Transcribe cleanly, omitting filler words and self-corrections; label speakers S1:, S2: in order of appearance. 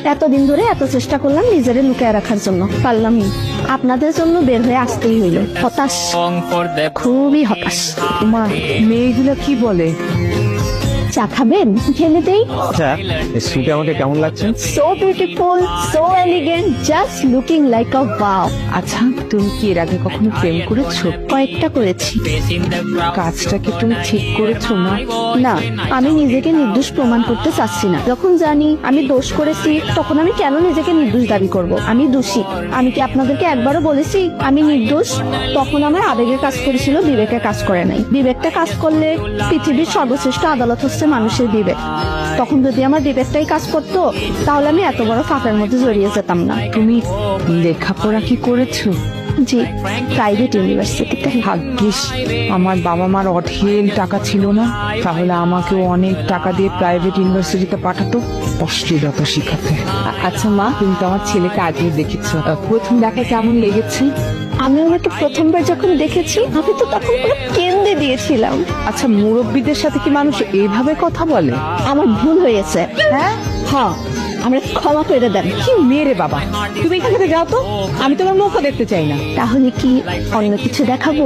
S1: এতদিন ধরে এত চেষ্টা করলাম নিজেরে লুকিয়ে রাখার জন্য, পারলামই। আপনাদের জন্য বের হয়ে আসতেই হইল। হতাশ, খুবই হতাশ।
S2: মা, মেয়েগুলো কি বলে?
S1: চা খাবেন? ঢেলে দেই।
S3: আচ্ছা, এই স্যুটে আমাকে কেমন লাগছে?
S1: So beautiful, so elegant, just looking like a wow.
S2: আচ্ছা, তুমি কি এর আগে কখনো প্রেম করেছো?
S1: কয়েকটা করেছি।
S2: কাজটা কি তুমি ঠিক করেছো না?
S1: না, আমি নিজেকে নির্দোষ প্রমাণ করতে চাচ্ছি না। যখন জানি আমি দোষ করেছি, তখন আমি কেন নিজেকে নির্দোষ দাবি করব? আমি দোষী। আমি কি আপনাদেরকে একবারও বলেছি আমি নির্দোষ? তখন আমার আবেগে কাজ করেছিল, বিবেকে কাজ করে নাই। বিবেকটা কাজ করলে পৃথিবীর সর্বশ্রেষ্ঠ আদালত হচ্ছে মানুষের বিবেক। তখন যদি আমার বিবেকটাই কাজ করতো, তাহলে আমি এত বড় ফাঁকের মধ্যে জড়িয়ে যেতাম না।
S2: তুমি লেখাপড়া কি করেছো?
S1: জি, প্রাইভেট ইউনিভার্সিটিতে।
S2: ভাগ্যিস আমার বাবা মার অঢেল টাকা ছিল না, তাহলে আমাকেও অনেক টাকা দিয়ে প্রাইভেট ইউনিভার্সিটিতে পাঠাতো অশ্লীলতা শিখাতে। আচ্ছা মা, তুমি তো আমার ছেলেকে আগে দেখেছো, প্রথম দেখায় কেমন লেগেছে?
S1: আমি ওনাকে প্রথমবার যখন দেখেছি, আমি তো তখন পুরো কেঁদে দিয়েছিলাম।
S2: আচ্ছা, মুরব্বীদের সাথে কি মানুষ এইভাবে কথা বলে?
S1: আমার ভুল হয়েছে।
S2: হ্যাঁ,
S1: হ্যাঁ, আমরা ক্ষমা করে দেন।
S2: কি মেরে বাবা, তুমি এখান থেকে যাও তো, আমি তোমার মুখও দেখতে চাই না।
S1: তাহলে কি অন্য কিছু দেখাবো?